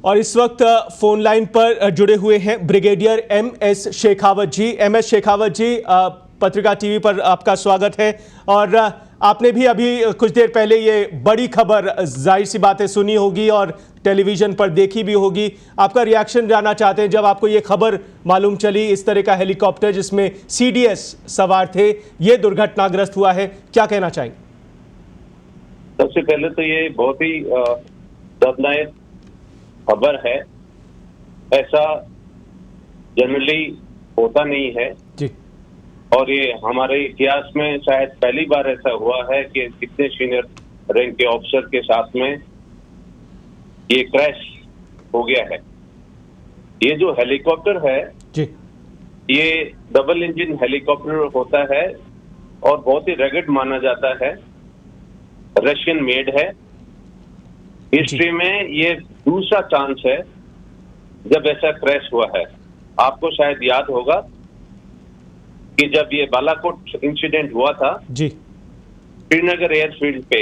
और इस वक्त फोन लाइन पर जुड़े हुए हैं ब्रिगेडियर एमएस शेखावत जी। एमएस शेखावत जी, पत्रिका टीवी पर आपका स्वागत है। और आपने भी अभी कुछ देर पहले ये बड़ी खबर जाहिर सी बात है सुनी होगी और टेलीविजन पर देखी भी होगी। आपका रिएक्शन जानना चाहते हैं जब आपको ये खबर मालूम चली, इस तरह का हेलीकॉप्टर जिसमें सीडीएस सवार थे ये दुर्घटनाग्रस्त हुआ है, क्या कहना चाहेंगे? सबसे पहले तो ये बहुत ही दर्दनाक खबर है। ऐसा जनरली होता नहीं है जी। और ये हमारे इतिहास में शायद पहली बार ऐसा हुआ है कि कितने सीनियर रैंक के ऑफिसर के साथ में ये क्रैश हो गया है। ये जो हेलीकॉप्टर है जी, ये डबल इंजन हेलीकॉप्टर होता है और बहुत ही रगड माना जाता है। रशियन मेड है। हिस्ट्री में ये दूसरा चांस है जब ऐसा क्रैश हुआ है। आपको शायद याद होगा कि जब ये बालाकोट इंसिडेंट हुआ था जी, श्रीनगर एयरफील्ड पे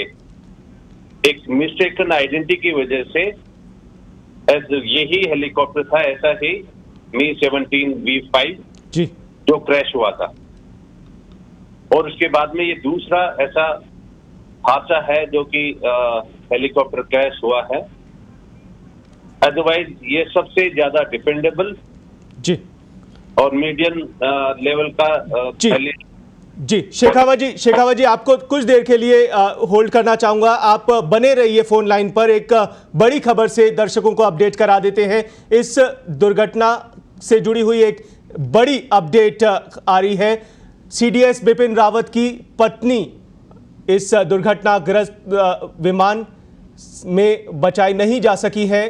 एक मिस्टेकन आइडेंटिटी की वजह से यही हेलीकॉप्टर था, ऐसा ही Mi-17 V5 जी, जो क्रैश हुआ था। और उसके बाद में ये दूसरा ऐसा हादसा है जो कि हेलीकॉप्टर क्रैश हुआ है। अदरवाइज ये सबसे ज्यादा डिपेंडेबल जी और मीडियम लेवल का जी। शेखावत जी, आपको कुछ देर के लिए होल्ड करना चाहूंगा। आप बने रहिए फोन लाइन पर। एक बड़ी खबर से दर्शकों को अपडेट करा देते हैं। इस दुर्घटना से जुड़ी हुई एक बड़ी अपडेट आ रही है। सीडीएस बिपिन रावत की पत्नी इस दुर्घटनाग्रस्त विमान में बचाई नहीं जा सकी है,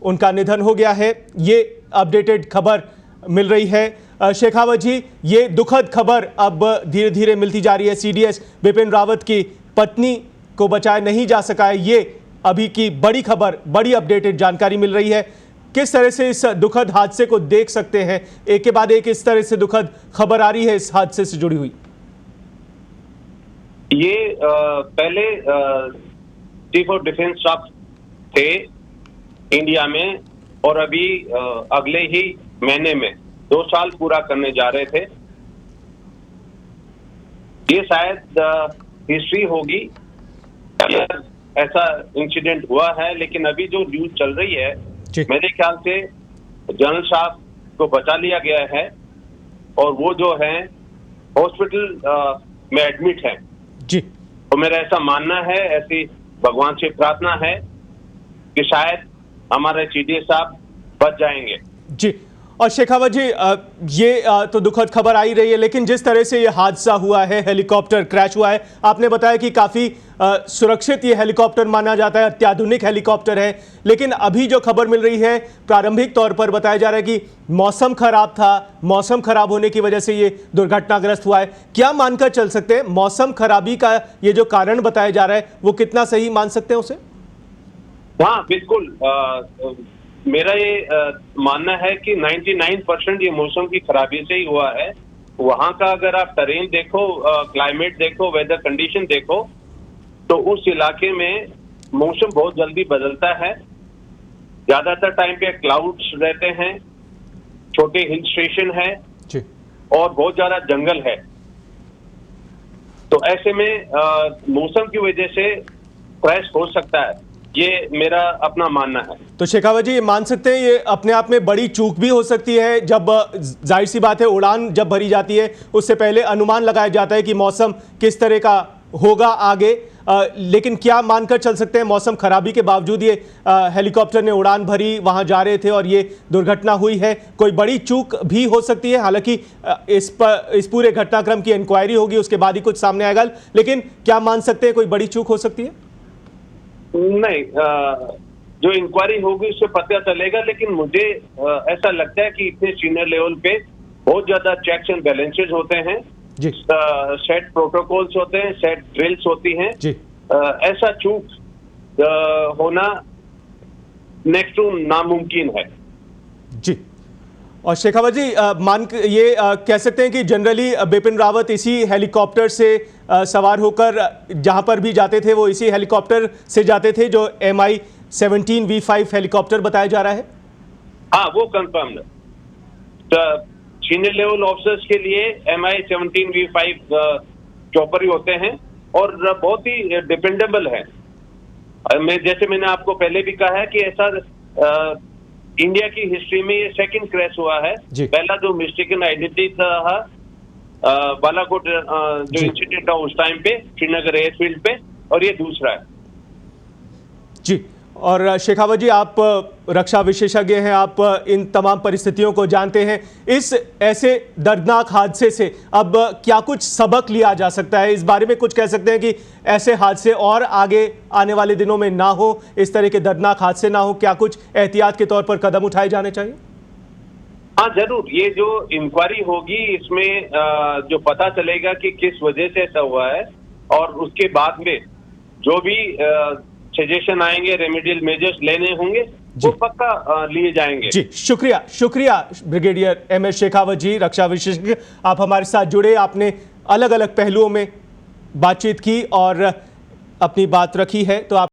उनका निधन हो गया है। ये अपडेटेड खबर मिल रही है। शेखावत जी, ये दुखद खबर अब धीरे धीरे मिलती जा रही है। सीडीएस बिपिन रावत की पत्नी को बचाया नहीं जा सका है, ये अभी की बड़ी खबर, बड़ी अपडेटेड जानकारी मिल रही है। किस तरह से इस दुखद हादसे को देख सकते हैं? एक के बाद एक इस तरह से दुखद खबर आ रही है इस हादसे से जुड़ी हुई। ये पहले चीफ ऑफ डिफेंस स्टाफ थे इंडिया में और अभी अगले ही महीने में 2 साल पूरा करने जा रहे थे। ये शायद हिस्ट्री होगी, ऐसा इंसिडेंट हुआ है। लेकिन अभी जो न्यूज चल रही है, मेरे ख्याल से जनरल साहब को बचा लिया गया है और वो जो है हॉस्पिटल में एडमिट है जी। तो मेरा ऐसा मानना है, ऐसी भगवान से प्रार्थना है कि शायद हमारे सीडीएस साहब बच जाएंगे। जी। और शेखावत जी, ये तो दुखद खबर आ ही रही है, लेकिन जिस तरह से ये हादसा हुआ है, हेलीकॉप्टर क्रैश हुआ है, आपने बताया कि काफ़ी सुरक्षित ये हेलीकॉप्टर माना जाता है, अत्याधुनिक हेलीकॉप्टर है। लेकिन अभी जो खबर मिल रही है, प्रारंभिक तौर पर बताया जा रहा है कि मौसम खराब था, मौसम खराब होने की वजह से ये दुर्घटनाग्रस्त हुआ है। क्या मानकर चल सकते हैं मौसम खराबी का ये जो कारण बताया जा रहा है वो कितना सही मान सकते हैं उसे? हाँ बिल्कुल, मेरा ये मानना है कि 99% ये मौसम की खराबी से ही हुआ है। वहां का अगर आप टेरेन देखो, क्लाइमेट देखो, वेदर कंडीशन देखो, तो उस इलाके में मौसम बहुत जल्दी बदलता है। ज्यादातर टाइम पे क्लाउड्स रहते हैं, छोटे हिल स्टेशन है और बहुत ज्यादा जंगल है। तो ऐसे में मौसम की वजह से क्रैश हो सकता है, ये मेरा अपना मानना है। तो शेखावत जी, ये मान सकते हैं ये अपने आप में बड़ी चूक भी हो सकती है। जब जाहिर सी बात है उड़ान जब भरी जाती है उससे पहले अनुमान लगाया जाता है कि मौसम किस तरह का होगा आगे, लेकिन क्या मानकर चल सकते हैं मौसम खराबी के बावजूद ये हेलीकॉप्टर ने उड़ान भरी, वहां जा रहे थे और ये दुर्घटना हुई है? कोई बड़ी चूक भी हो सकती है। हालांकि इस पूरे घटनाक्रम की इंक्वायरी होगी, उसके बाद ही कुछ सामने आएगा, लेकिन क्या मान सकते हैं कोई बड़ी चूक हो सकती है? नहीं, जो इंक्वायरी होगी उससे पता चलेगा। लेकिन मुझे ऐसा लगता है कि इतने सीनियर लेवल पे बहुत ज्यादा चेक्स एंड बैलेंसेज होते हैं, सेट प्रोटोकॉल्स होते हैं, सेट ड्रिल्स होती हैं। ऐसा चूक होना नेक्स्ट टू नामुमकिन है। जी। और शेखावत जी, ये कह सकते हैं कि जनरली बिपिन रावत इसी हेलीकॉप्टर से सवार होकर जहां पर भी जाते थे वो इसी हेलीकॉप्टर से जाते थे जो MI-17V5 हेलीकॉप्टर बताया जा रहा है? हाँ, वो कंफर्म है। सीनियर लेवल ऑफिसर्स के लिए MI-17V5 चॉपर ही होते हैं और बहुत ही डिपेंडेबल है। जैसे मैंने आपको पहले भी कहा है कि ऐसा इंडिया की हिस्ट्री में ये सेकंड क्रैश हुआ है। पहला जो मिस्टेकन आइडेंटिटी था बालाकोट जो इंसिडेंट था उस टाइम पे श्रीनगर एयरफील्ड पे, और ये दूसरा है। जी, और शेखावत जी, आप रक्षा विशेषज्ञ हैं, आप इन तमाम परिस्थितियों को जानते हैं। इस ऐसे दर्दनाक हादसे से अब क्या कुछ सबक लिया जा सकता है? इस बारे में कुछ कह सकते हैं कि ऐसे हादसे और आगे आने वाले दिनों में ना हो, इस तरह के दर्दनाक हादसे ना हो? क्या कुछ एहतियात के तौर पर कदम उठाए जाने चाहिए? हाँ, जरूर। ये जो इंक्वायरी होगी इसमें जो पता चलेगा कि किस वजह से ऐसा हुआ है, और उसके बाद में जो भी सजेशन आएंगे, रेमेडियल मेजर्स लेने होंगे, वो पक्का लिए जाएंगे। जी, शुक्रिया ब्रिगेडियर MS शेखावत जी, रक्षा विशेषज्ञ। आप हमारे साथ जुड़े, आपने अलग अलग पहलुओं में बातचीत की और अपनी बात रखी है, तो आप